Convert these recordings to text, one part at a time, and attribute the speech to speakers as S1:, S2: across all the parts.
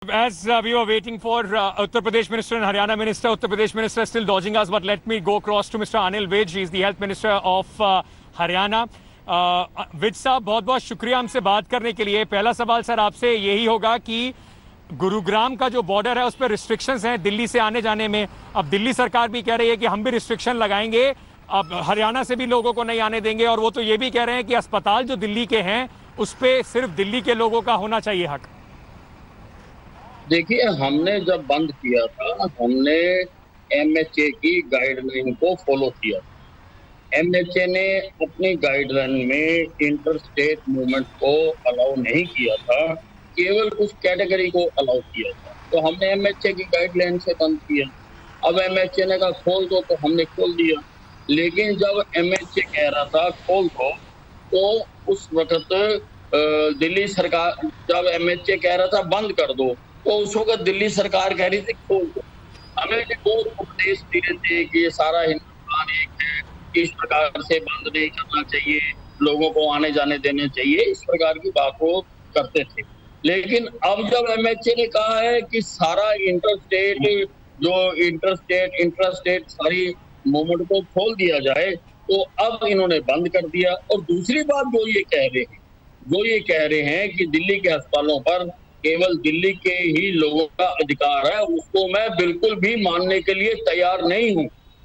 S1: As we were waiting for Uttar Pradesh Minister and Haryana Minister, Uttar Pradesh Minister is still dodging us, but let me go across to Mr. Anil Vij. He is the Health Minister of Haryana. Vij साहब, बहुत बहुत शुक्रिया हमसे बात करने के लिए। पहला सवाल सर आपसे यही होगा कि गुरुग्राम का जो बॉर्डर है उस पर रिस्ट्रिक्शंस हैं दिल्ली से आने जाने में। अब दिल्ली सरकार भी कह रही है कि हम भी रिस्ट्रिक्शन लगाएंगे, अब हरियाणा से भी लोगों को नहीं आने देंगे, और वो तो ये भी कह रहे हैं कि अस्पताल जो दिल्ली के हैं उस पर सिर्फ दिल्ली के लोगों का होना चाहिए हक।
S2: देखिए, हमने जब बंद किया था, हमने एमएचए की गाइडलाइन को फॉलो किया। एमएचए ने अपनी गाइडलाइन में इंटर स्टेट मूवमेंट को अलाउ नहीं किया था, केवल कुछ कैटेगरी को अलाउ किया था। तो हमने एमएचए की गाइडलाइन से बंद किया। अब एमएचए ने कहा खोल दो, तो हमने खोल दिया। लेकिन जब एमएचए कह रहा था खोल दो, तो उस वक्त दिल्ली सरकार, जब एमएचए कह रहा था बंद कर दो, तो उस वक्त दिल्ली सरकार कह रही थी खोल दो। हमें भी बहुत उपदेश दे रहे थे कि ये सारा हिंदुस्तान एक है, इस प्रकार से बंद नहीं करना चाहिए, लोगों को आने जाने देने चाहिए, इस प्रकार की बात वो करते थे। लेकिन अब जब एमएचए ने कहा है कि सारा इंटरस्टेट सारी मूवमेंट को खोल दिया जाए, तो अब इन्होंने बंद कर दिया। और दूसरी बात जो ये कह रहे हैं कि दिल्ली के अस्पतालों पर केवल दिल्ली के ही लोगों का अधिकार है, उसको मैं बिल्कुल भी मानने के लिए तैयार नहीं हूं।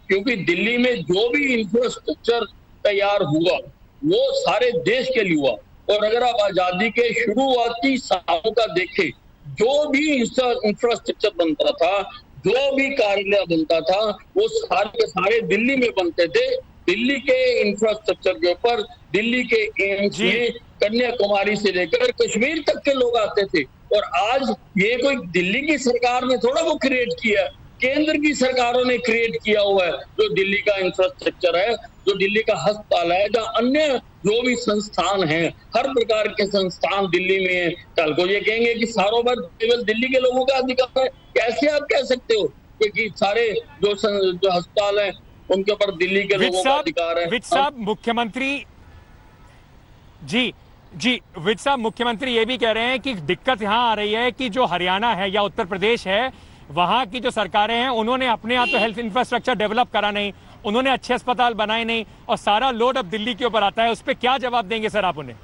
S2: क्योंकि दिल्ली में जो भी इंफ्रास्ट्रक्चर तैयार हुआ वो सारे देश के लिए हुआ। और अगर आप आजादी के शुरुआती सालों का देखें, जो भी इंफ्रास्ट्रक्चर बनता था, जो भी कार्यालय बनता था, वो सारे के सारे दिल्ली में बनते थे। दिल्ली के इंफ्रास्ट्रक्चर के ऊपर दिल्ली के एम्स में कन्याकुमारी से लेकर कश्मीर तक के लोग आते थे। और आज ये कोई दिल्ली की सरकार ने थोड़ा वो क्रिएट किया, केंद्र की सरकारों ने क्रिएट किया हुआ है। जो दिल्ली का इंफ्रास्ट्रक्चर है, जो दिल्ली का अस्पताल है, जहाँ अन्य जो भी संस्थान हैं, हर प्रकार के संस्थान दिल्ली में है। कल को ये कहेंगे कि सारों पर केवल दिल्ली के लोगों का अधिकार है, कैसे आप कह सकते हो? क्योंकि सारे जो अस्पताल है उनके ऊपर दिल्ली के लोगों का अधिकार है।
S1: विज साहब, मुख्यमंत्री ये भी कह रहे हैं कि दिक्कत यहाँ आ रही है कि जो हरियाणा है या उत्तर प्रदेश है, वहां की जो सरकारें हैं उन्होंने अपने यहाँ तो हेल्थ इंफ्रास्ट्रक्चर डेवलप करा नहीं, उन्होंने अच्छे अस्पताल बनाए नहीं, और सारा लोड अब दिल्ली के ऊपर आता है। उस पर क्या जवाब देंगे सर आप उन्हें?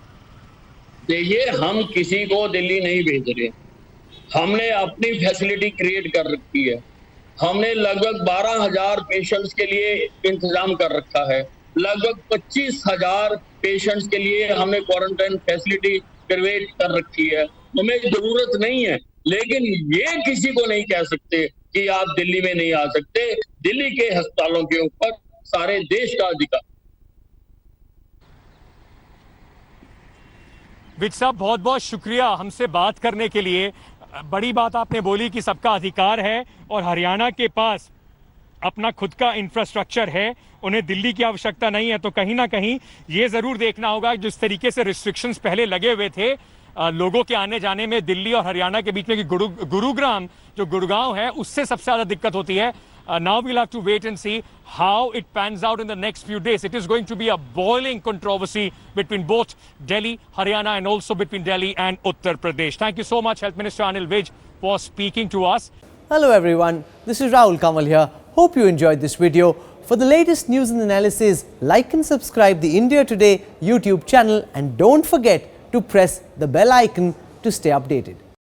S2: देखिए, हम किसी को दिल्ली नहीं भेज रहे, हमने अपनी फैसिलिटी क्रिएट कर रखी है। हमने लगभग 12,000 पेशेंट्स के लिए इंतजाम कर रखा है। लगभग 25,000 पेशेंट्स के लिए हमने क्वारंटाइन फैसिलिटी क्रिएट कर रखी है। हमें जरूरत नहीं है, लेकिन ये किसी को नहीं कह सकते कि आप दिल्ली में नहीं आ सकते। दिल्ली के अस्पतालों के ऊपर सारे देश का अधिकार।
S1: विज साहब, बहुत बहुत शुक्रिया हमसे बात करने के लिए। बड़ी बात आपने बोली कि सबका अधिकार है, और हरियाणा के पास अपना खुद का इंफ्रास्ट्रक्चर है, उन्हें दिल्ली की आवश्यकता नहीं है। तो कहीं ना कहीं ये जरूर देखना होगा जिस तरीके से रिस्ट्रिक्शंस पहले लगे हुए थे लोगों के आने जाने में दिल्ली और हरियाणा के बीच में, कि गुरुग्राम जो गुड़गांव है उससे सबसे ज्यादा दिक्कत होती है। Now we'll have to wait and see how it pans out in the next few days. It is going to be a boiling controversy between both Delhi, Haryana, and also between Delhi and Uttar Pradesh. Thank you so much, Health Minister Anil Vij, for speaking to us.
S3: Hello everyone, this is Rahul Kamal here. Hope you enjoyed this video. For the latest news and analysis, like and subscribe the India Today YouTube channel, and don't forget to press the bell icon to stay updated.